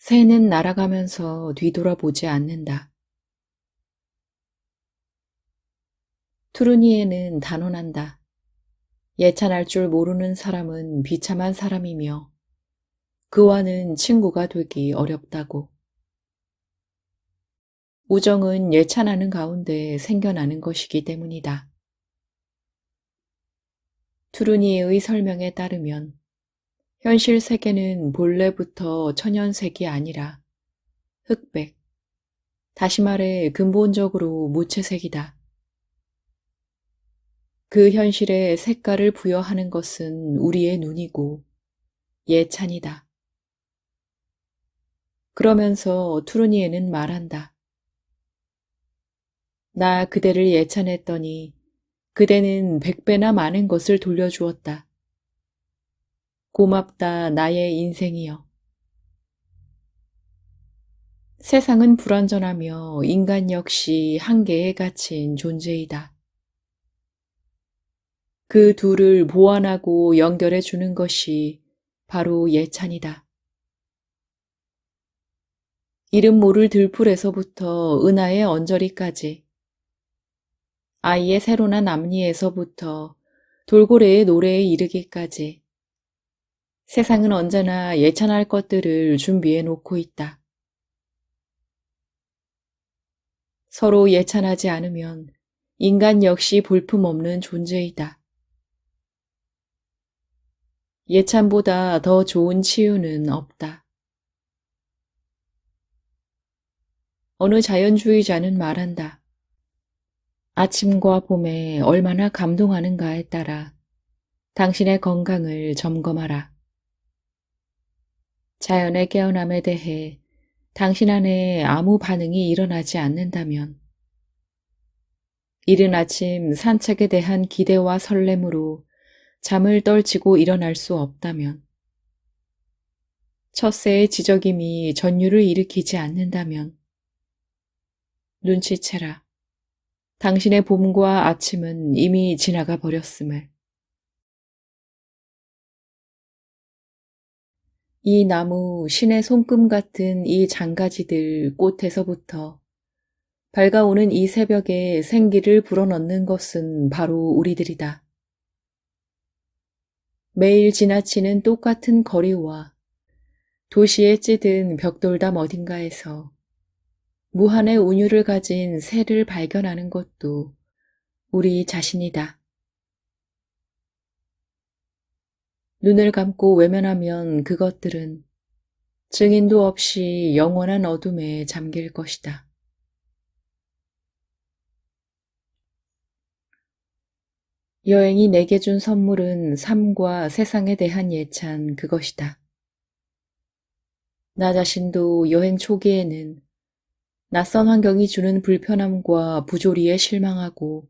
새는 날아가면서 뒤돌아보지 않는다. 투르니에는 단언한다. 예찬할 줄 모르는 사람은 비참한 사람이며 그와는 친구가 되기 어렵다고. 우정은 예찬하는 가운데 생겨나는 것이기 때문이다. 투르니에의 설명에 따르면 현실 세계는 본래부터 천연색이 아니라 흑백, 다시 말해 근본적으로 무채색이다. 그 현실에 색깔을 부여하는 것은 우리의 눈이고 예찬이다. 그러면서 투르니에는 말한다. 나 그대를 예찬했더니 그대는 100배나 많은 것을 돌려주었다. 고맙다, 나의 인생이여. 세상은 불완전하며 인간 역시 한계에 갇힌 존재이다. 그 둘을 보완하고 연결해 주는 것이 바로 예찬이다. 이름 모를 들풀에서부터 은하의 언저리까지, 아이의 새로난 앞니에서부터 돌고래의 노래에 이르기까지 세상은 언제나 예찬할 것들을 준비해 놓고 있다. 서로 예찬하지 않으면 인간 역시 볼품없는 존재이다. 예찬보다 더 좋은 치유는 없다. 어느 자연주의자는 말한다. 아침과 봄에 얼마나 감동하는가에 따라 당신의 건강을 점검하라. 자연의 깨어남에 대해 당신 안에 아무 반응이 일어나지 않는다면, 이른 아침 산책에 대한 기대와 설렘으로 잠을 떨치고 일어날 수 없다면, 첫새의 지저김이 전율을 일으키지 않는다면, 눈치채라. 당신의 봄과 아침은 이미 지나가 버렸음을. 이 나무, 신의 손금 같은 이 장가지들 꽃에서부터 밝아오는 이 새벽에 생기를 불어넣는 것은 바로 우리들이다. 매일 지나치는 똑같은 거리와 도시에 찌든 벽돌담 어딘가에서 무한의 운율을 가진 새를 발견하는 것도 우리 자신이다. 눈을 감고 외면하면 그것들은 증인도 없이 영원한 어둠에 잠길 것이다. 여행이 내게 준 선물은 삶과 세상에 대한 예찬 그것이다. 나 자신도 여행 초기에는 낯선 환경이 주는 불편함과 부조리에 실망하고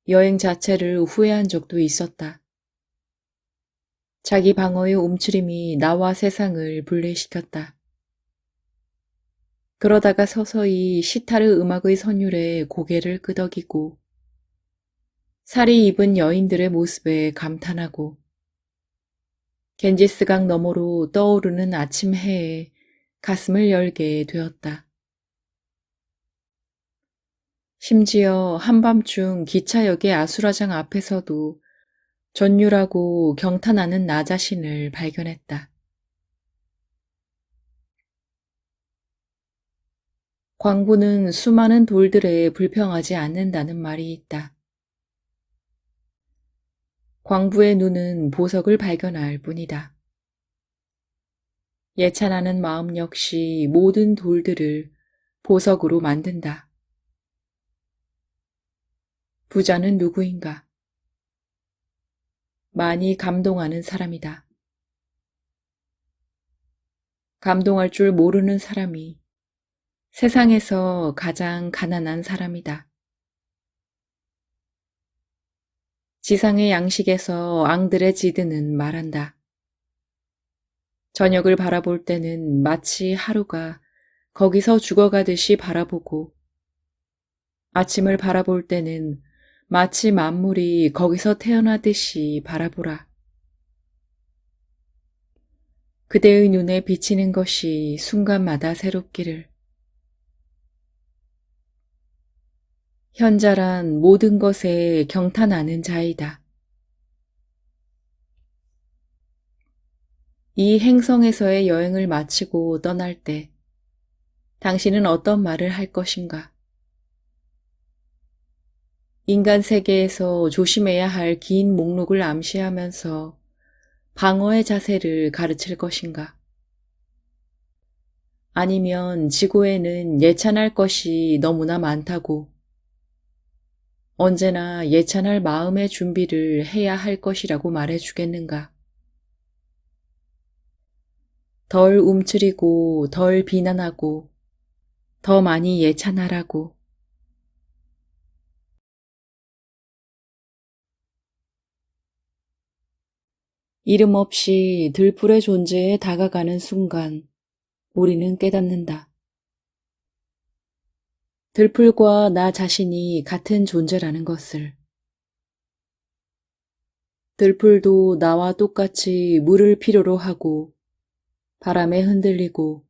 여행 자체를 후회한 적도 있었다. 자기 방어의 움츠림이 나와 세상을 분리시켰다. 그러다가 서서히 시타르 음악의 선율에 고개를 끄덕이고 살이 입은 여인들의 모습에 감탄하고 겐지스강 너머로 떠오르는 아침 해에 가슴을 열게 되었다. 심지어 한밤중 기차역의 아수라장 앞에서도 전율하고 경탄하는 나 자신을 발견했다. 광부는 수많은 돌들에 불평하지 않는다는 말이 있다. 광부의 눈은 보석을 발견할 뿐이다. 예찬하는 마음 역시 모든 돌들을 보석으로 만든다. 부자는 누구인가? 많이 감동하는 사람이다. 감동할 줄 모르는 사람이 세상에서 가장 가난한 사람이다. 지상의 양식에서 앙드레 지드는 말한다. 저녁을 바라볼 때는 마치 하루가 거기서 죽어가듯이 바라보고 아침을 바라볼 때는 마치 만물이 거기서 태어나듯이 바라보라. 그대의 눈에 비치는 것이 순간마다 새롭기를. 현자란 모든 것에 경탄하는 자이다. 이 행성에서의 여행을 마치고 떠날 때 당신은 어떤 말을 할 것인가? 인간 세계에서 조심해야 할 긴 목록을 암시하면서 방어의 자세를 가르칠 것인가? 아니면 지구에는 예찬할 것이 너무나 많다고 언제나 예찬할 마음의 준비를 해야 할 것이라고 말해주겠는가? 덜 움츠리고 덜 비난하고 더 많이 예찬하라고. 이름 없이 들풀의 존재에 다가가는 순간 우리는 깨닫는다. 들풀과 나 자신이 같은 존재라는 것을. 들풀도 나와 똑같이 물을 필요로 하고 바람에 흔들리고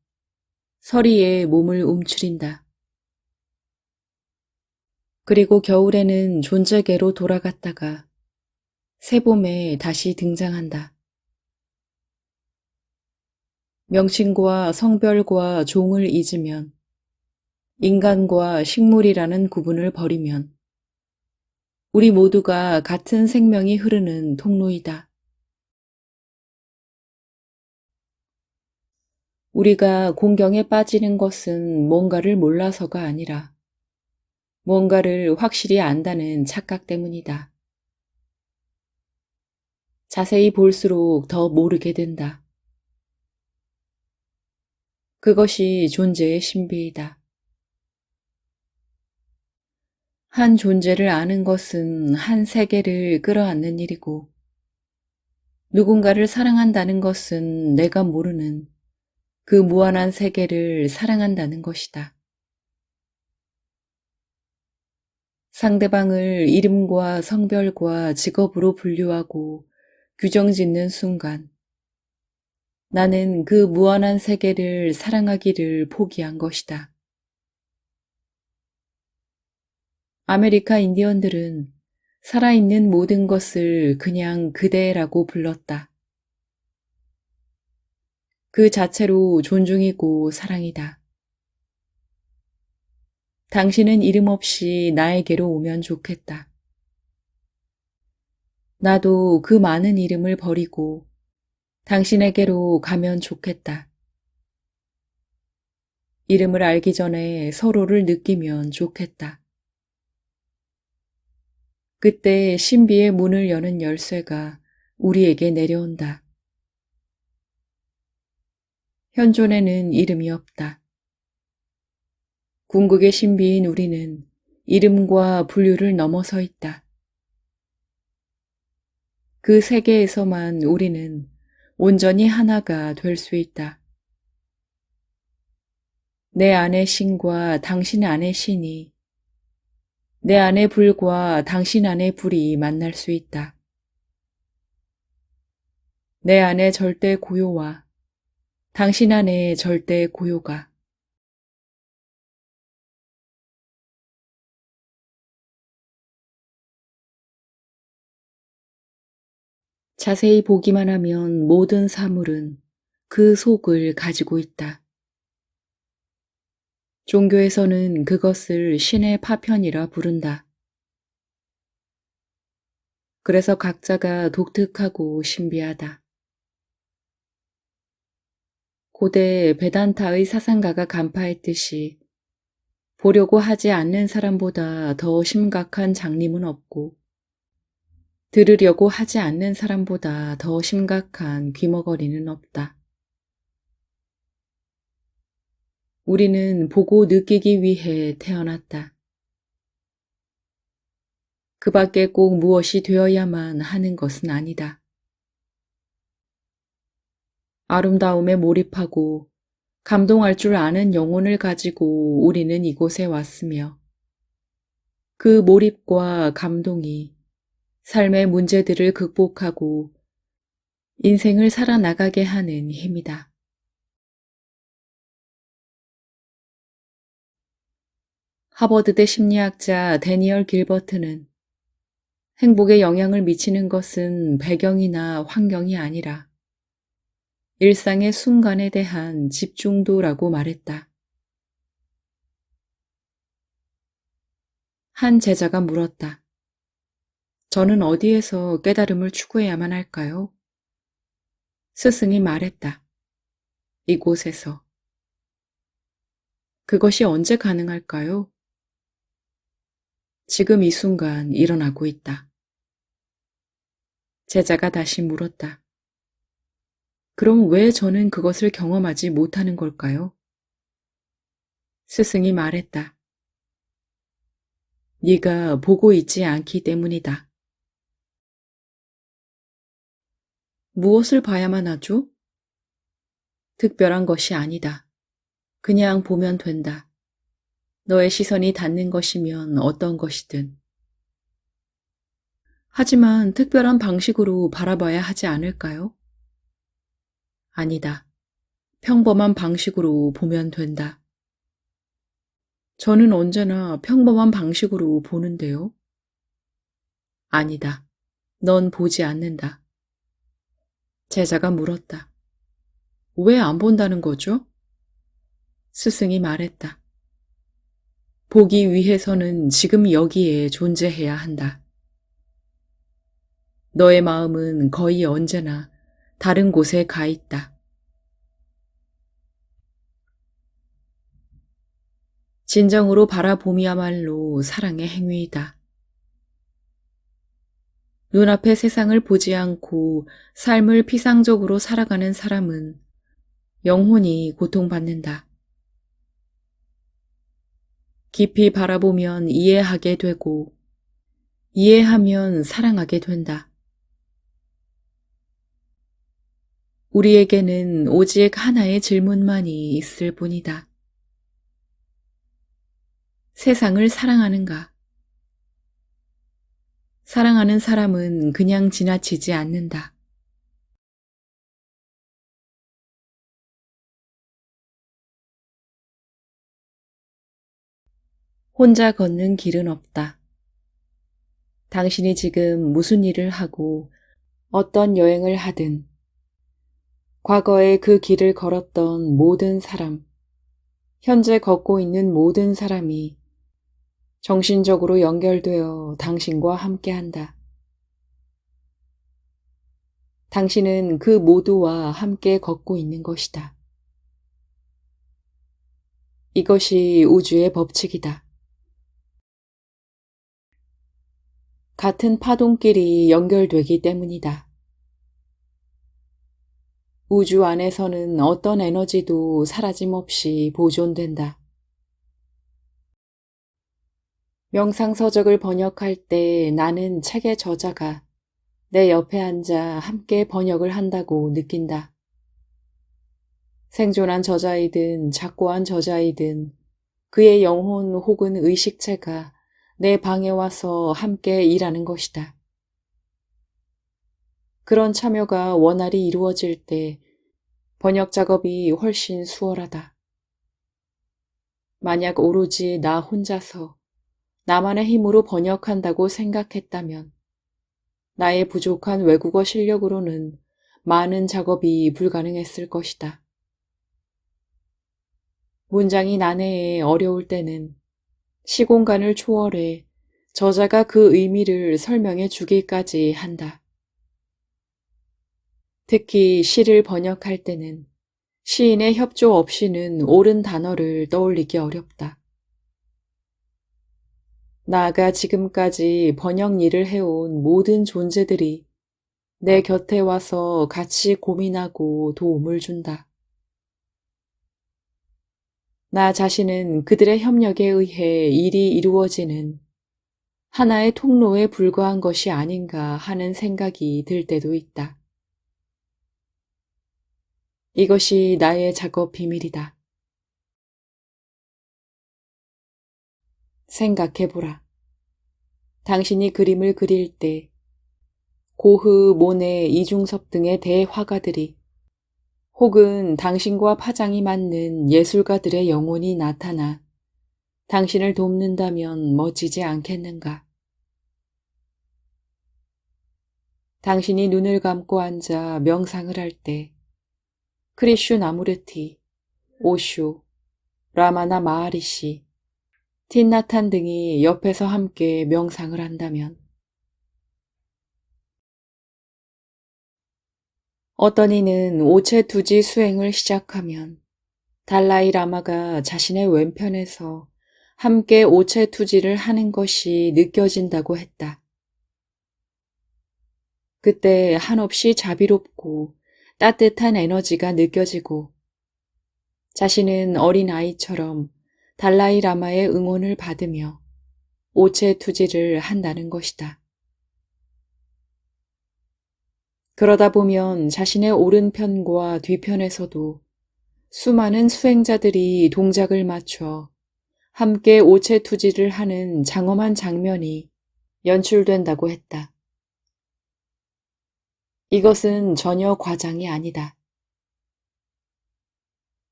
서리에 몸을 움츠린다. 그리고 겨울에는 존재계로 돌아갔다가 새봄에 다시 등장한다. 명칭과 성별과 종을 잊으면 인간과 식물이라는 구분을 버리면 우리 모두가 같은 생명이 흐르는 통로이다. 우리가 공경에 빠지는 것은 뭔가를 몰라서가 아니라 뭔가를 확실히 안다는 착각 때문이다. 자세히 볼수록 더 모르게 된다. 그것이 존재의 신비이다. 한 존재를 아는 것은 한 세계를 끌어안는 일이고 누군가를 사랑한다는 것은 내가 모르는 그 무한한 세계를 사랑한다는 것이다. 상대방을 이름과 성별과 직업으로 분류하고 규정 짓는 순간 나는 그 무한한 세계를 사랑하기를 포기한 것이다. 아메리카 인디언들은 살아있는 모든 것을 그냥 그대라고 불렀다. 그 자체로 존중이고 사랑이다. 당신은 이름 없이 나에게로 오면 좋겠다. 나도 그 많은 이름을 버리고 당신에게로 가면 좋겠다. 이름을 알기 전에 서로를 느끼면 좋겠다. 그때 신비의 문을 여는 열쇠가 우리에게 내려온다. 현존에는 이름이 없다. 궁극의 신비인 우리는 이름과 분류를 넘어서 있다. 그 세계에서만 우리는 온전히 하나가 될 수 있다. 내 안의 신과 당신 안의 신이 내 안의 불과 당신 안의 불이 만날 수 있다. 내 안의 절대 고요와 당신 안의 절대 고요가 자세히 보기만 하면 모든 사물은 그 속을 가지고 있다. 종교에서는 그것을 신의 파편이라 부른다. 그래서 각자가 독특하고 신비하다. 고대 베단타의 사상가가 간파했듯이 보려고 하지 않는 사람보다 더 심각한 장님은 없고 들으려고 하지 않는 사람보다 더 심각한 귀머거리는 없다. 우리는 보고 느끼기 위해 태어났다. 그 밖에 꼭 무엇이 되어야만 하는 것은 아니다. 아름다움에 몰입하고 감동할 줄 아는 영혼을 가지고 우리는 이곳에 왔으며 그 몰입과 감동이 삶의 문제들을 극복하고 인생을 살아나가게 하는 힘이다. 하버드대 심리학자 데니얼 길버트는 행복에 영향을 미치는 것은 배경이나 환경이 아니라 일상의 순간에 대한 집중도라고 말했다. 한 제자가 물었다. 저는 어디에서 깨달음을 추구해야만 할까요? 스승이 말했다. 이곳에서. 그것이 언제 가능할까요? 지금 이 순간 일어나고 있다. 제자가 다시 물었다. 그럼 왜 저는 그것을 경험하지 못하는 걸까요? 스승이 말했다. 네가 보고 있지 않기 때문이다. 무엇을 봐야만 하죠? 특별한 것이 아니다. 그냥 보면 된다. 너의 시선이 닿는 것이면 어떤 것이든. 하지만 특별한 방식으로 바라봐야 하지 않을까요? 아니다. 평범한 방식으로 보면 된다. 저는 언제나 평범한 방식으로 보는데요. 아니다. 넌 보지 않는다. 제자가 물었다. 왜 안 본다는 거죠? 스승이 말했다. 보기 위해서는 지금 여기에 존재해야 한다. 너의 마음은 거의 언제나 다른 곳에 가 있다. 진정으로 바라봄이야말로 사랑의 행위이다. 눈앞의 세상을 보지 않고 삶을 피상적으로 살아가는 사람은 영혼이 고통받는다. 깊이 바라보면 이해하게 되고, 이해하면 사랑하게 된다. 우리에게는 오직 하나의 질문만이 있을 뿐이다. 세상을 사랑하는가? 사랑하는 사람은 그냥 지나치지 않는다. 혼자 걷는 길은 없다. 당신이 지금 무슨 일을 하고 어떤 여행을 하든 과거에 그 길을 걸었던 모든 사람, 현재 걷고 있는 모든 사람이 정신적으로 연결되어 당신과 함께한다. 당신은 그 모두와 함께 걷고 있는 것이다. 이것이 우주의 법칙이다. 같은 파동끼리 연결되기 때문이다. 우주 안에서는 어떤 에너지도 사라짐 없이 보존된다. 명상서적을 번역할 때 나는 책의 저자가 내 옆에 앉아 함께 번역을 한다고 느낀다. 생존한 저자이든 작고한 저자이든 그의 영혼 혹은 의식체가 내 방에 와서 함께 일하는 것이다. 그런 참여가 원활히 이루어질 때 번역 작업이 훨씬 수월하다. 만약 오로지 나 혼자서 나만의 힘으로 번역한다고 생각했다면 나의 부족한 외국어 실력으로는 많은 작업이 불가능했을 것이다. 문장이 난해해 어려울 때는 시공간을 초월해 저자가 그 의미를 설명해 주기까지 한다. 특히 시를 번역할 때는 시인의 협조 없이는 옳은 단어를 떠올리기 어렵다. 나아가 지금까지 번역 일을 해온 모든 존재들이 내 곁에 와서 같이 고민하고 도움을 준다. 나 자신은 그들의 협력에 의해 일이 이루어지는 하나의 통로에 불과한 것이 아닌가 하는 생각이 들 때도 있다. 이것이 나의 작업 비밀이다. 생각해보라. 당신이 그림을 그릴 때 고흐, 모네, 이중섭 등의 대화가들이 혹은 당신과 파장이 맞는 예술가들의 영혼이 나타나 당신을 돕는다면 멋지지 않겠는가? 당신이 눈을 감고 앉아 명상을 할 때 크리슈 나무르티, 오쇼, 라마나 마하리시, 틴나탄 등이 옆에서 함께 명상을 한다면 어떤 이는 오체투지 수행을 시작하면 달라이 라마가 자신의 왼편에서 함께 오체투지를 하는 것이 느껴진다고 했다. 그때 한없이 자비롭고 따뜻한 에너지가 느껴지고 자신은 어린 아이처럼 달라이 라마의 응원을 받으며 오체투지를 한다는 것이다. 그러다 보면 자신의 오른편과 뒤편에서도 수많은 수행자들이 동작을 맞춰 함께 오체투지를 하는 장엄한 장면이 연출된다고 했다. 이것은 전혀 과장이 아니다.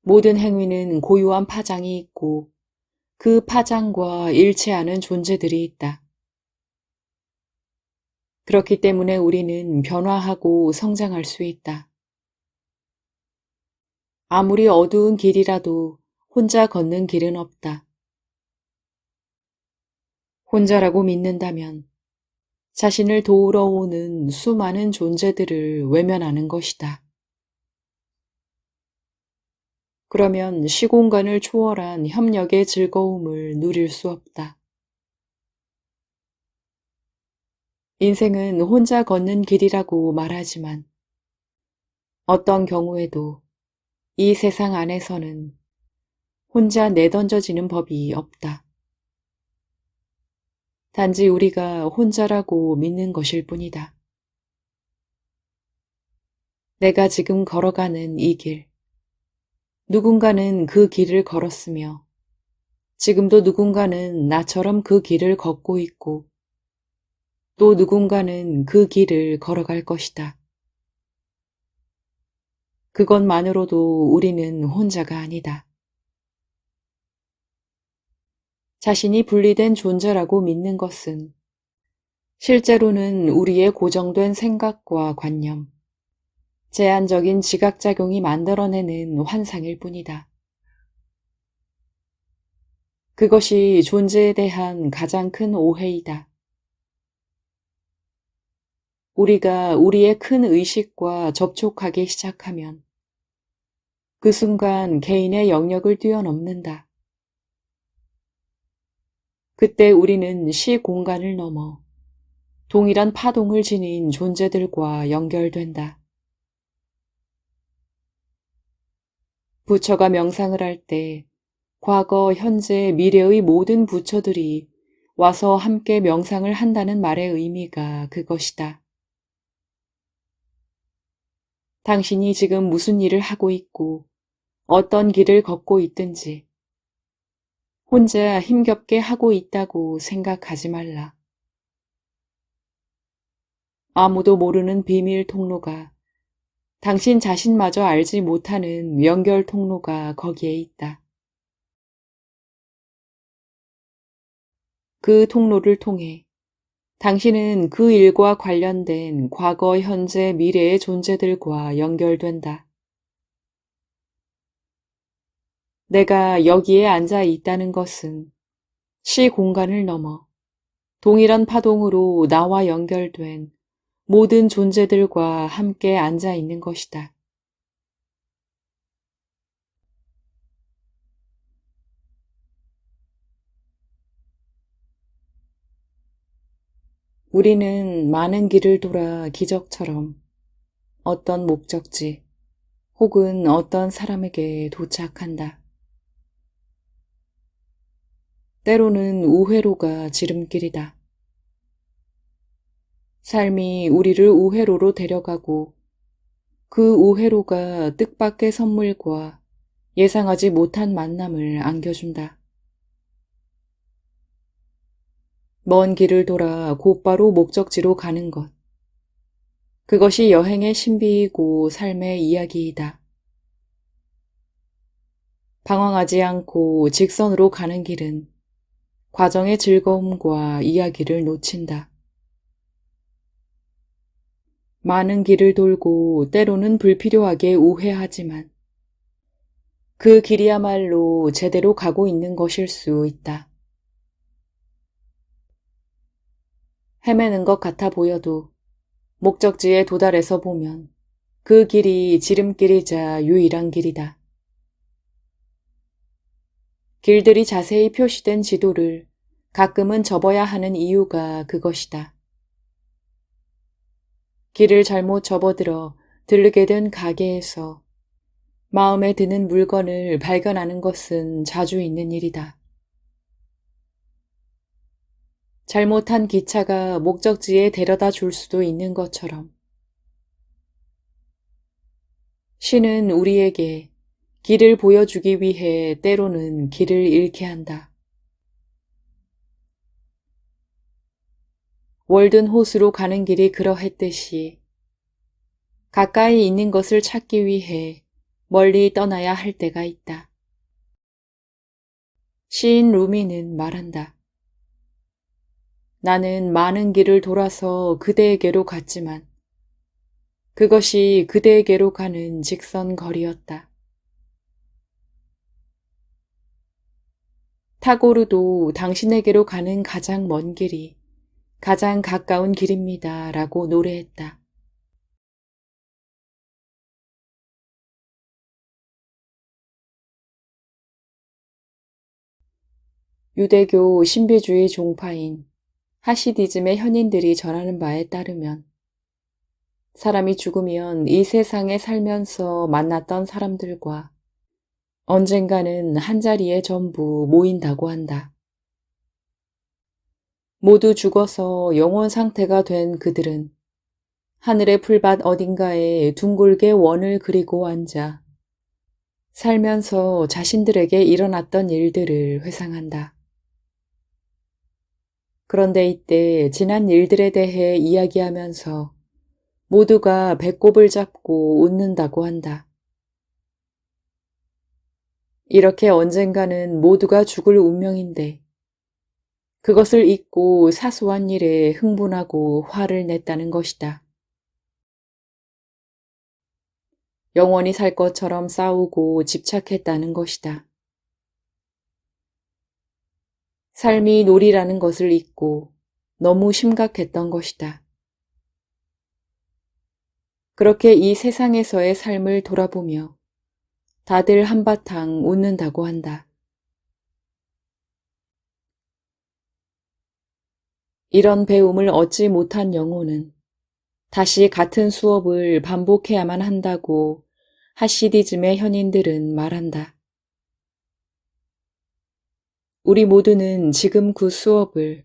모든 행위는 고유한 파장이 있고 그 파장과 일치하는 존재들이 있다. 그렇기 때문에 우리는 변화하고 성장할 수 있다. 아무리 어두운 길이라도 혼자 걷는 길은 없다. 혼자라고 믿는다면 자신을 도우러 오는 수많은 존재들을 외면하는 것이다. 그러면 시공간을 초월한 협력의 즐거움을 누릴 수 없다. 인생은 혼자 걷는 길이라고 말하지만 어떤 경우에도 이 세상 안에서는 혼자 내던져지는 법이 없다. 단지 우리가 혼자라고 믿는 것일 뿐이다. 내가 지금 걸어가는 이 길, 누군가는 그 길을 걸었으며 지금도 누군가는 나처럼 그 길을 걷고 있고 또 누군가는 그 길을 걸어갈 것이다. 그것만으로도 우리는 혼자가 아니다. 자신이 분리된 존재라고 믿는 것은 실제로는 우리의 고정된 생각과 관념, 제한적인 지각작용이 만들어내는 환상일 뿐이다. 그것이 존재에 대한 가장 큰 오해이다. 우리가 우리의 큰 의식과 접촉하기 시작하면 그 순간 개인의 영역을 뛰어넘는다. 그때 우리는 시 공간을 넘어 동일한 파동을 지닌 존재들과 연결된다. 부처가 명상을 할 때 과거, 현재, 미래의 모든 부처들이 와서 함께 명상을 한다는 말의 의미가 그것이다. 당신이 지금 무슨 일을 하고 있고 어떤 길을 걷고 있든지 혼자 힘겹게 하고 있다고 생각하지 말라. 아무도 모르는 비밀 통로가 당신 자신마저 알지 못하는 연결 통로가 거기에 있다. 그 통로를 통해 당신은 그 일과 관련된 과거, 현재, 미래의 존재들과 연결된다. 내가 여기에 앉아 있다는 것은 시 공간을 넘어 동일한 파동으로 나와 연결된 모든 존재들과 함께 앉아 있는 것이다. 우리는 많은 길을 돌아 기적처럼 어떤 목적지 혹은 어떤 사람에게 도착한다. 때로는 우회로가 지름길이다. 삶이 우리를 우회로로 데려가고 그 우회로가 뜻밖의 선물과 예상하지 못한 만남을 안겨준다. 먼 길을 돌아 곧바로 목적지로 가는 것. 그것이 여행의 신비이고 삶의 이야기이다. 방황하지 않고 직선으로 가는 길은 과정의 즐거움과 이야기를 놓친다. 많은 길을 돌고 때로는 불필요하게 우회하지만 그 길이야말로 제대로 가고 있는 것일 수 있다. 헤매는 것 같아 보여도 목적지에 도달해서 보면 그 길이 지름길이자 유일한 길이다. 길들이 자세히 표시된 지도를 가끔은 접어야 하는 이유가 그것이다. 길을 잘못 접어들어 들르게 된 가게에서 마음에 드는 물건을 발견하는 것은 자주 있는 일이다. 잘못한 기차가 목적지에 데려다 줄 수도 있는 것처럼 신은 우리에게 길을 보여주기 위해 때로는 길을 잃게 한다. 월든 호수로 가는 길이 그러했듯이 가까이 있는 것을 찾기 위해 멀리 떠나야 할 때가 있다. 시인 루미는 말한다. 나는 많은 길을 돌아서 그대에게로 갔지만 그것이 그대에게로 가는 직선 거리였다. 타고르도 당신에게로 가는 가장 먼 길이 가장 가까운 길입니다. 라고 노래했다. 유대교 신비주의 종파인 하시디즘의 현인들이 전하는 바에 따르면 사람이 죽으면 이 세상에 살면서 만났던 사람들과 언젠가는 한자리에 전부 모인다고 한다. 모두 죽어서 영원 상태가 된 그들은 하늘의 풀밭 어딘가에 둥글게 원을 그리고 앉아 살면서 자신들에게 일어났던 일들을 회상한다. 그런데 이때 지난 일들에 대해 이야기하면서 모두가 배꼽을 잡고 웃는다고 한다. 이렇게 언젠가는 모두가 죽을 운명인데 그것을 잊고 사소한 일에 흥분하고 화를 냈다는 것이다. 영원히 살 것처럼 싸우고 집착했다는 것이다. 삶이 놀이라는 것을 잊고 너무 심각했던 것이다. 그렇게 이 세상에서의 삶을 돌아보며 다들 한바탕 웃는다고 한다. 이런 배움을 얻지 못한 영혼은 다시 같은 수업을 반복해야만 한다고 하시디즘의 현인들은 말한다. 우리 모두는 지금 그 수업을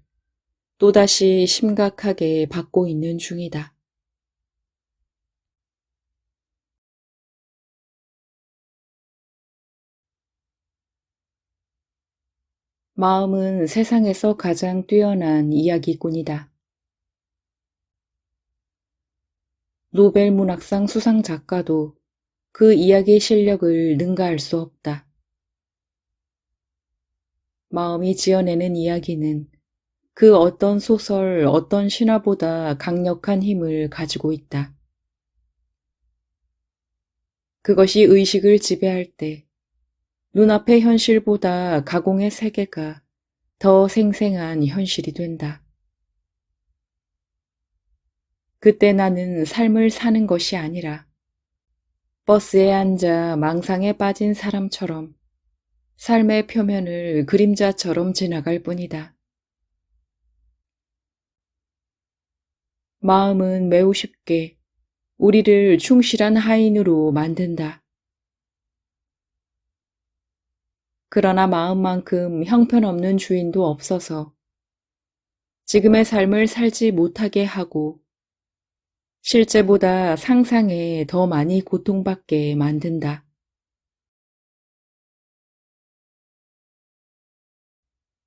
또다시 심각하게 받고 있는 중이다. 마음은 세상에서 가장 뛰어난 이야기꾼이다. 노벨 문학상 수상 작가도 그 이야기 실력을 능가할 수 없다. 마음이 지어내는 이야기는 그 어떤 소설, 어떤 신화보다 강력한 힘을 가지고 있다. 그것이 의식을 지배할 때 눈앞의 현실보다 가공의 세계가 더 생생한 현실이 된다. 그때 나는 삶을 사는 것이 아니라 버스에 앉아 망상에 빠진 사람처럼 삶의 표면을 그림자처럼 지나갈 뿐이다. 마음은 매우 쉽게 우리를 충실한 하인으로 만든다. 그러나 마음만큼 형편없는 주인도 없어서 지금의 삶을 살지 못하게 하고 실제보다 상상에 더 많이 고통받게 만든다.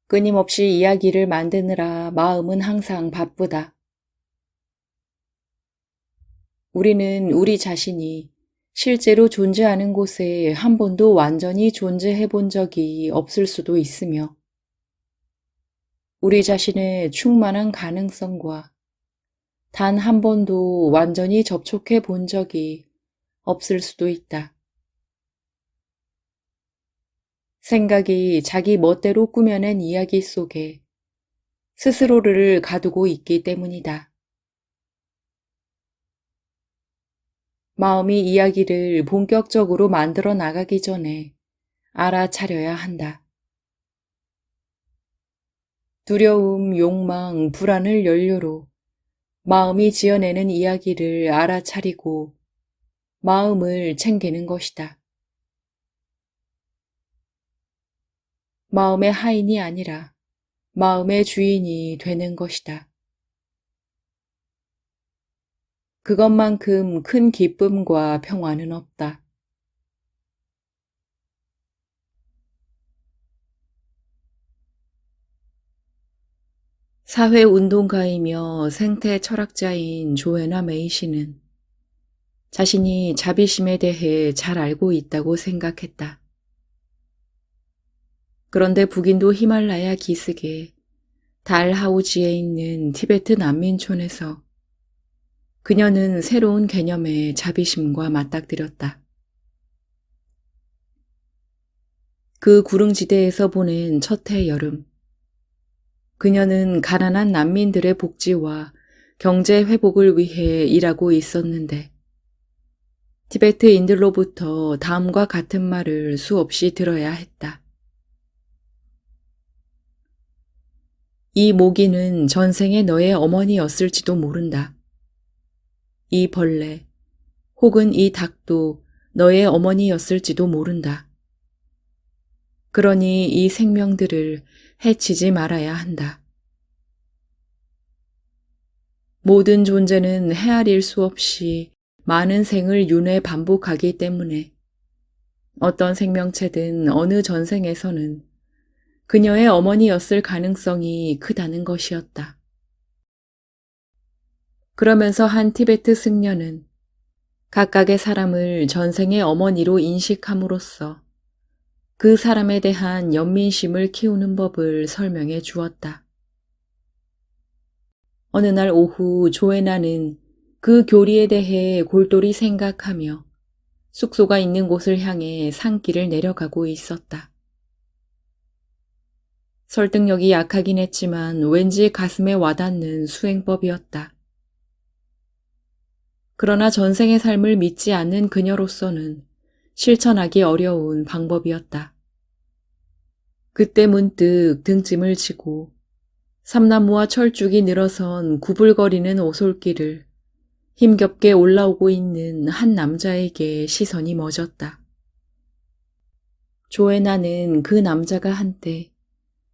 끊임없이 이야기를 만드느라 마음은 항상 바쁘다. 우리는 우리 자신이 실제로 존재하는 곳에 한 번도 완전히 존재해 본 적이 없을 수도 있으며, 우리 자신의 충만한 가능성과 단 한 번도 완전히 접촉해 본 적이 없을 수도 있다. 생각이 자기 멋대로 꾸며낸 이야기 속에 스스로를 가두고 있기 때문이다. 마음이 이야기를 본격적으로 만들어 나가기 전에 알아차려야 한다. 두려움, 욕망, 불안을 연료로 마음이 지어내는 이야기를 알아차리고 마음을 챙기는 것이다. 마음의 하인이 아니라 마음의 주인이 되는 것이다. 그것만큼 큰 기쁨과 평화는 없다. 사회운동가이며 생태 철학자인 조애나 메이시는 자신이 자비심에 대해 잘 알고 있다고 생각했다. 그런데 북인도 히말라야 기슭의 달하우지에 있는 티베트 난민촌에서 그녀는 새로운 개념의 자비심과 맞닥뜨렸다. 그 구릉지대에서 보낸 첫 해 여름, 그녀는 가난한 난민들의 복지와 경제 회복을 위해 일하고 있었는데 티베트인들로부터 다음과 같은 말을 수없이 들어야 했다. 이 모기는 전생에 너의 어머니였을지도 모른다. 이 벌레 혹은 이 닭도 너의 어머니였을지도 모른다. 그러니 이 생명들을 해치지 말아야 한다. 모든 존재는 헤아릴 수 없이 많은 생을 윤회 반복하기 때문에 어떤 생명체든 어느 전생에서는 그녀의 어머니였을 가능성이 크다는 것이었다. 그러면서 한 티베트 승려는 각각의 사람을 전생의 어머니로 인식함으로써 그 사람에 대한 연민심을 키우는 법을 설명해 주었다. 어느 날 오후 조애나는 그 교리에 대해 골똘히 생각하며 숙소가 있는 곳을 향해 산길을 내려가고 있었다. 설득력이 약하긴 했지만 왠지 가슴에 와닿는 수행법이었다. 그러나 전생의 삶을 믿지 않는 그녀로서는 실천하기 어려운 방법이었다. 그때 문득 등짐을 지고 삼나무와 철쭉이 늘어선 구불거리는 오솔길을 힘겹게 올라오고 있는 한 남자에게 시선이 멎었다. 조애나는 그 남자가 한때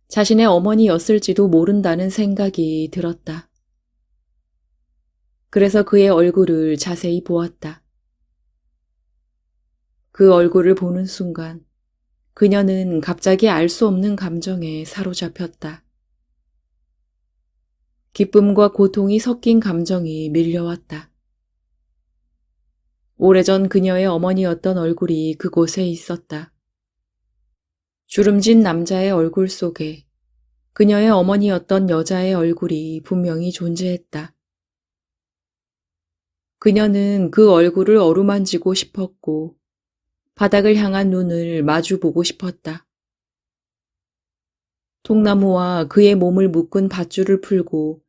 자신의 어머니였을지도 모른다는 생각이 들었다. 그래서 그의 얼굴을 자세히 보았다. 그 얼굴을 보는 순간 그녀는 갑자기 알 수 없는 감정에 사로잡혔다. 기쁨과 고통이 섞인 감정이 밀려왔다. 오래전 그녀의 어머니였던 얼굴이 그곳에 있었다. 주름진 남자의 얼굴 속에 그녀의 어머니였던 여자의 얼굴이 분명히 존재했다. 그녀는 그 얼굴을 어루만지고 싶었고 바닥을 향한 눈을 마주보고 싶었다. 통나무와 그의 몸을 묶은 밧줄을 풀고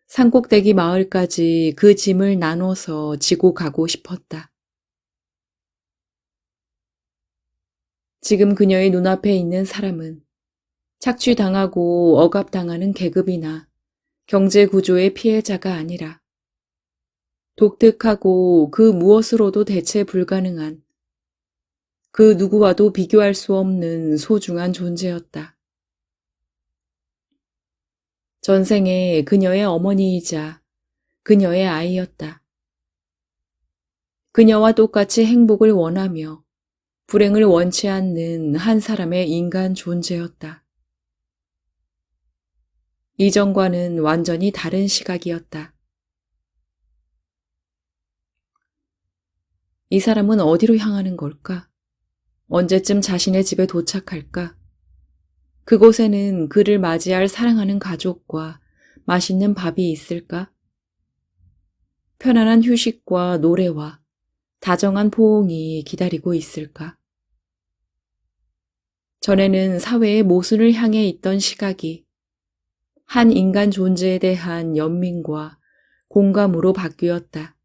산꼭대기 마을까지 그 짐을 나눠서 지고 가고 싶었다. 지금 그녀의 눈앞에 있는 사람은 착취당하고 억압당하는 계급이나 경제 구조의 피해자가 아니라 독특하고 그 무엇으로도 대체 불가능한 그 누구와도 비교할 수 없는 소중한 존재였다. 전생에 그녀의 어머니이자 그녀의 아이였다. 그녀와 똑같이 행복을 원하며 불행을 원치 않는 한 사람의 인간 존재였다. 이전과는 완전히 다른 시각이었다. 이 사람은 어디로 향하는 걸까? 언제쯤 자신의 집에 도착할까? 그곳에는 그를 맞이할 사랑하는 가족과 맛있는 밥이 있을까? 편안한 휴식과 노래와 다정한 포옹이 기다리고 있을까? 전에는 사회의 모순을 향해 있던 시각이 한 인간 존재에 대한 연민과 공감으로 바뀌었다.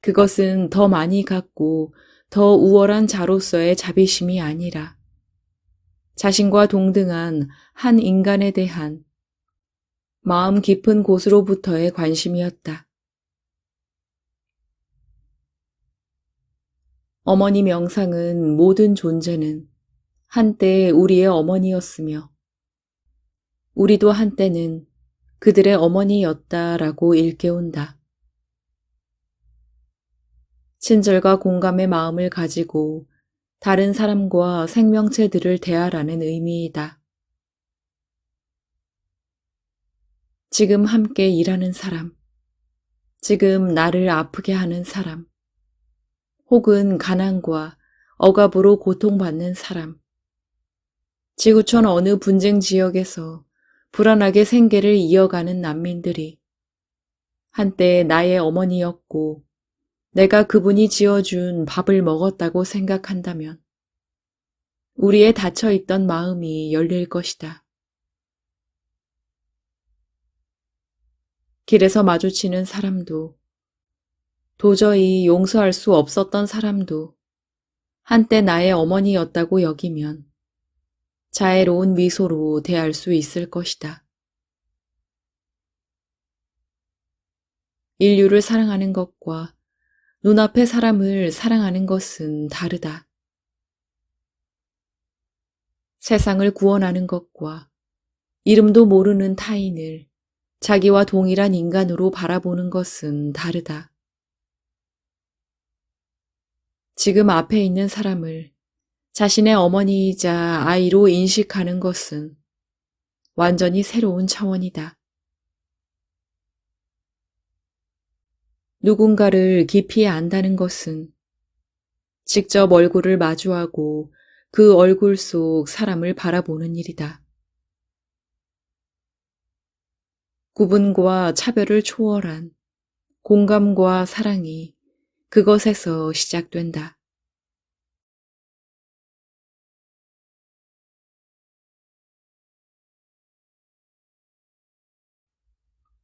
그것은 더 많이 갖고 더 우월한 자로서의 자비심이 아니라 자신과 동등한 한 인간에 대한 마음 깊은 곳으로부터의 관심이었다. 어머니 명상은 모든 존재는 한때 우리의 어머니였으며 우리도 한때는 그들의 어머니였다라고 일깨운다. 친절과 공감의 마음을 가지고 다른 사람과 생명체들을 대하라는 의미이다. 지금 함께 일하는 사람, 지금 나를 아프게 하는 사람, 혹은 가난과 억압으로 고통받는 사람, 지구촌 어느 분쟁 지역에서 불안하게 생계를 이어가는 난민들이 한때 나의 어머니였고 내가 그분이 지어준 밥을 먹었다고 생각한다면 우리의 닫혀있던 마음이 열릴 것이다. 길에서 마주치는 사람도 도저히 용서할 수 없었던 사람도 한때 나의 어머니였다고 여기면 자애로운 미소로 대할 수 있을 것이다. 인류를 사랑하는 것과 눈앞의 사람을 사랑하는 것은 다르다. 세상을 구원하는 것과 이름도 모르는 타인을 자기와 동일한 인간으로 바라보는 것은 다르다. 지금 앞에 있는 사람을 자신의 어머니이자 아이로 인식하는 것은 완전히 새로운 차원이다. 누군가를 깊이 안다는 것은 직접 얼굴을 마주하고 그 얼굴 속 사람을 바라보는 일이다. 구분과 차별을 초월한 공감과 사랑이 그것에서 시작된다.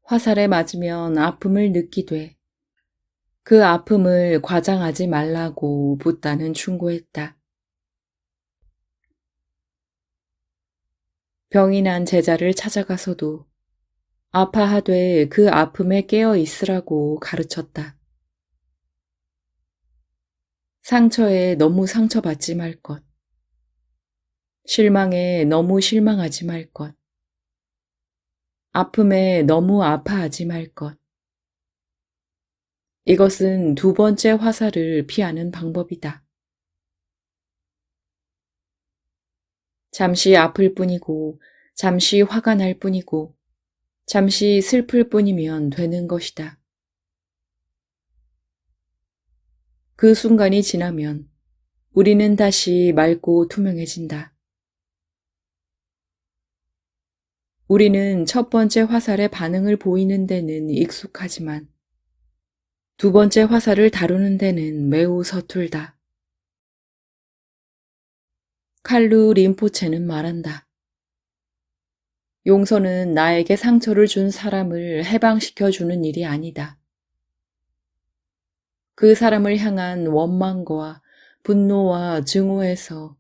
화살에 맞으면 아픔을 느끼되 그 아픔을 과장하지 말라고 붓다는 충고했다. 병이 난 제자를 찾아가서도 아파하되 그 아픔에 깨어 있으라고 가르쳤다. 상처에 너무 상처받지 말 것. 실망에 너무 실망하지 말 것. 아픔에 너무 아파하지 말 것. 이것은 두 번째 화살을 피하는 방법이다. 잠시 아플 뿐이고, 잠시 화가 날 뿐이고, 잠시 슬플 뿐이면 되는 것이다. 그 순간이 지나면 우리는 다시 맑고 투명해진다. 우리는 첫 번째 화살의 반응을 보이는 데는 익숙하지만 두 번째 화살을 다루는 데는 매우 서툴다. 칼루 림포체는 말한다. 용서는 나에게 상처를 준 사람을 해방시켜주는 일이 아니다. 그 사람을 향한 원망과 분노와 증오에서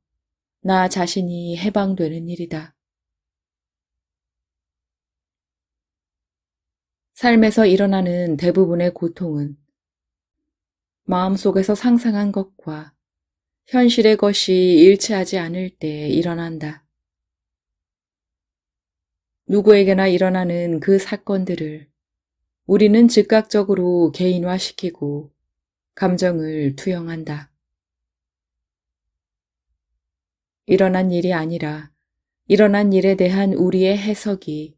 나 자신이 해방되는 일이다. 삶에서 일어나는 대부분의 고통은 마음속에서 상상한 것과 현실의 것이 일치하지 않을 때 일어난다. 누구에게나 일어나는 그 사건들을 우리는 즉각적으로 개인화시키고 감정을 투영한다. 일어난 일이 아니라 일어난 일에 대한 우리의 해석이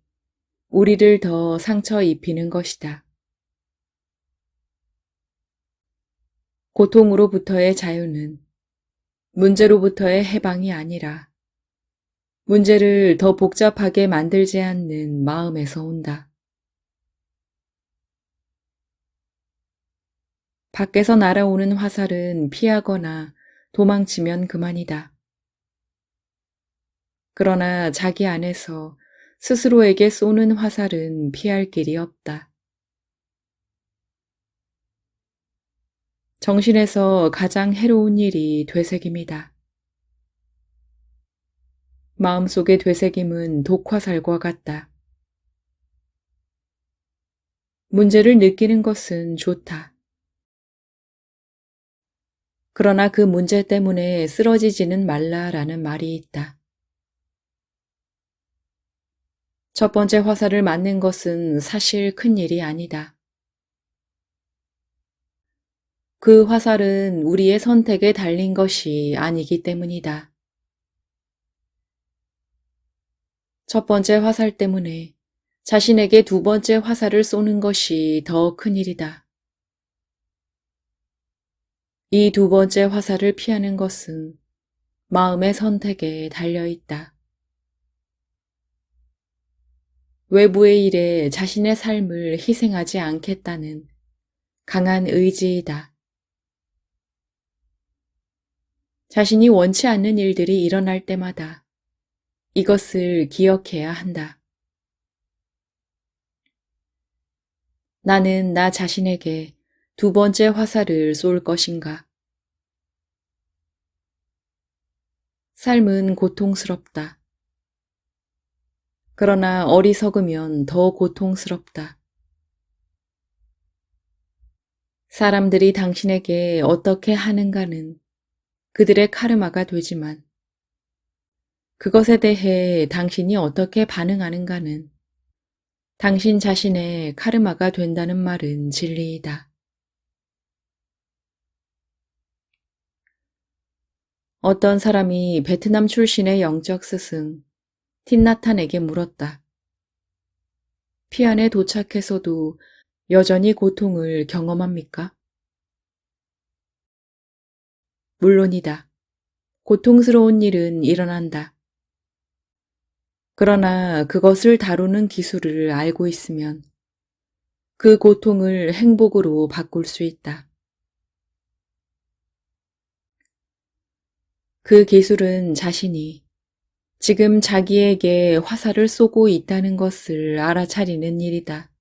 우리를 더 상처 입히는 것이다. 고통으로부터의 자유는 문제로부터의 해방이 아니라 문제를 더 복잡하게 만들지 않는 마음에서 온다. 밖에서 날아오는 화살은 피하거나 도망치면 그만이다. 그러나 자기 안에서 스스로에게 쏘는 화살은 피할 길이 없다. 정신에서 가장 해로운 일이 되새김이다. 마음속의 되새김은 독화살과 같다. 문제를 느끼는 것은 좋다. 그러나 그 문제 때문에 쓰러지지는 말라라는 말이 있다. 첫 번째 화살을 맞는 것은 사실 큰 일이 아니다. 그 화살은 우리의 선택에 달린 것이 아니기 때문이다. 첫 번째 화살 때문에 자신에게 두 번째 화살을 쏘는 것이 더 큰 일이다. 이 두 번째 화살을 피하는 것은 마음의 선택에 달려 있다. 외부의 일에 자신의 삶을 희생하지 않겠다는 강한 의지이다. 자신이 원치 않는 일들이 일어날 때마다 이것을 기억해야 한다. 나는 나 자신에게 두 번째 화살을 쏠 것인가? 삶은 고통스럽다. 그러나 어리석으면 더 고통스럽다. 사람들이 당신에게 어떻게 하는가는 그들의 카르마가 되지만 그것에 대해 당신이 어떻게 반응하는가는 당신 자신의 카르마가 된다는 말은 진리이다. 어떤 사람이 베트남 출신의 영적 스승 틴나탄에게 물었다. 피안에 도착해서도 여전히 고통을 경험합니까? 물론이다. 고통스러운 일은 일어난다. 그러나 그것을 다루는 기술을 알고 있으면 그 고통을 행복으로 바꿀 수 있다. 그 기술은 자신이 지금 자기에게 화살을 쏘고 있다는 것을 알아차리는 일이다.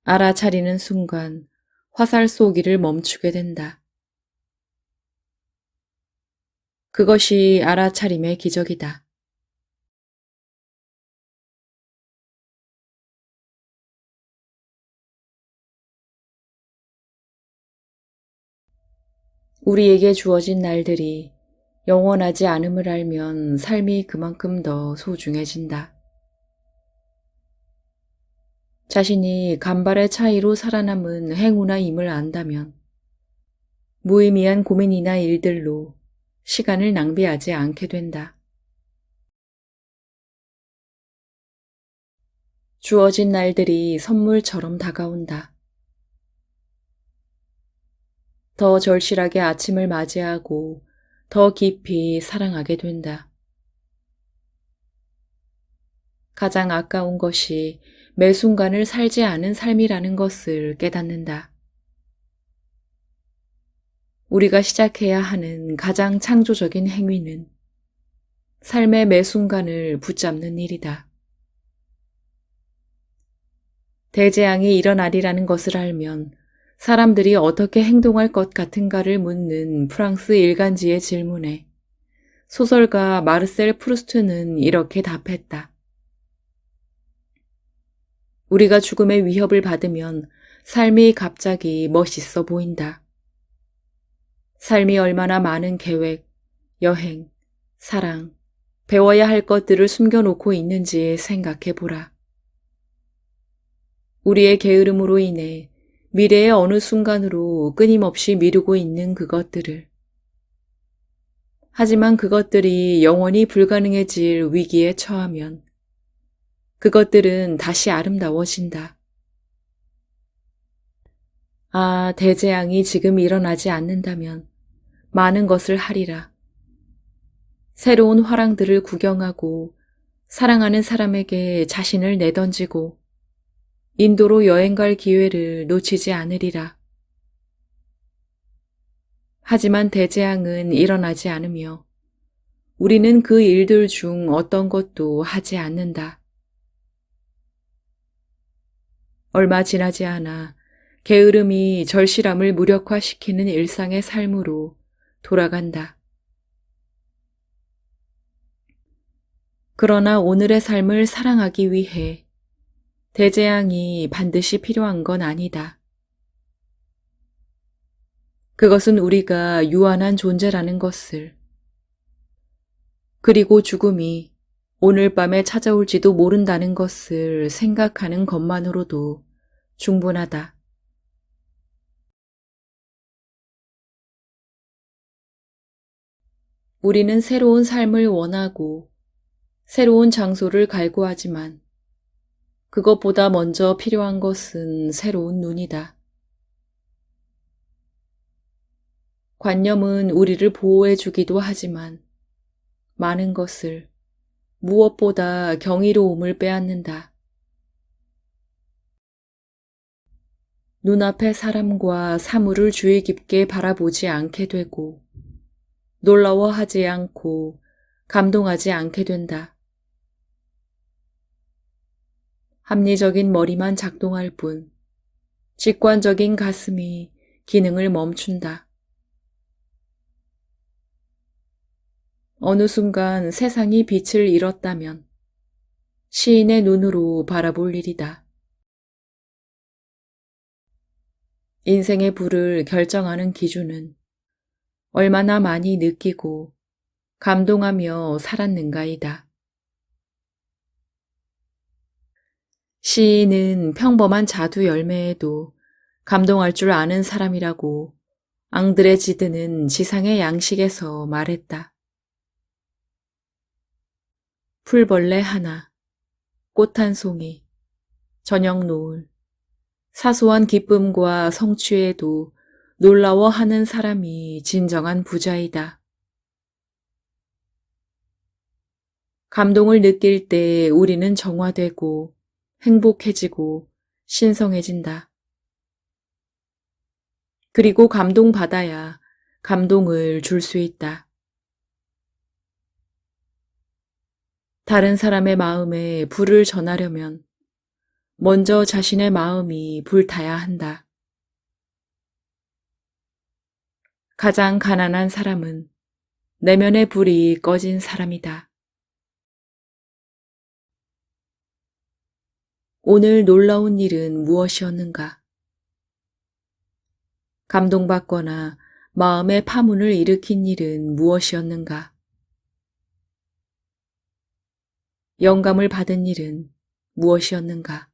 알아차리는 순간 화살 쏘기를 멈추게 된다. 그것이 알아차림의 기적이다. 우리에게 주어진 날들이 영원하지 않음을 알면 삶이 그만큼 더 소중해진다. 자신이 간발의 차이로 살아남은 행운아 임을 안다면 무의미한 고민이나 일들로 시간을 낭비하지 않게 된다. 주어진 날들이 선물처럼 다가온다. 더 절실하게 아침을 맞이하고 더 깊이 사랑하게 된다. 가장 아까운 것이 매 순간을 살지 않은 삶이라는 것을 깨닫는다. 우리가 시작해야 하는 가장 창조적인 행위는 삶의 매 순간을 붙잡는 일이다. 대재앙이 일어나리라는 것을 알면 사람들이 어떻게 행동할 것 같은가를 묻는 프랑스 일간지의 질문에 소설가 마르셀 프루스트는 이렇게 답했다. 우리가 죽음의 위협을 받으면 삶이 갑자기 멋있어 보인다. 삶이 얼마나 많은 계획, 여행, 사랑, 배워야 할 것들을 숨겨놓고 있는지 생각해 보라. 우리의 게으름으로 인해 미래의 어느 순간으로 끊임없이 미루고 있는 그것들을. 하지만 그것들이 영원히 불가능해질 위기에 처하면 그것들은 다시 아름다워진다. 아, 대재앙이 지금 일어나지 않는다면 많은 것을 하리라. 새로운 화랑들을 구경하고 사랑하는 사람에게 자신을 내던지고 인도로 여행 갈 기회를 놓치지 않으리라. 하지만 대재앙은 일어나지 않으며 우리는 그 일들 중 어떤 것도 하지 않는다. 얼마 지나지 않아 게으름이 절실함을 무력화시키는 일상의 삶으로 돌아간다. 그러나 오늘의 삶을 사랑하기 위해 대재앙이 반드시 필요한 건 아니다. 그것은 우리가 유한한 존재라는 것을, 그리고 죽음이 오늘 밤에 찾아올지도 모른다는 것을 생각하는 것만으로도 충분하다. 우리는 새로운 삶을 원하고 새로운 장소를 갈구하지만 그것보다 먼저 필요한 것은 새로운 눈이다. 관념은 우리를 보호해주기도 하지만 많은 것을, 무엇보다 경이로움을 빼앗는다. 눈앞의 사람과 사물을 주의 깊게 바라보지 않게 되고 놀라워하지 않고 감동하지 않게 된다. 합리적인 머리만 작동할 뿐 직관적인 가슴이 기능을 멈춘다. 어느 순간 세상이 빛을 잃었다면 시인의 눈으로 바라볼 일이다. 인생의 불을 결정하는 기준은 얼마나 많이 느끼고 감동하며 살았는가이다. 시인은 평범한 자두 열매에도 감동할 줄 아는 사람이라고 앙드레 지드는 지상의 양식에서 말했다. 풀벌레 하나, 꽃 한 송이, 저녁 노을, 사소한 기쁨과 성취에도 놀라워하는 사람이 진정한 부자이다. 감동을 느낄 때 우리는 정화되고 행복해지고 신성해진다. 그리고 감동받아야 감동을 줄 수 있다. 다른 사람의 마음에 불을 전하려면 먼저 자신의 마음이 불타야 한다. 가장 가난한 사람은 내면의 불이 꺼진 사람이다. 오늘 놀라운 일은 무엇이었는가? 감동받거나 마음의 파문을 일으킨 일은 무엇이었는가? 영감을 받은 일은 무엇이었는가?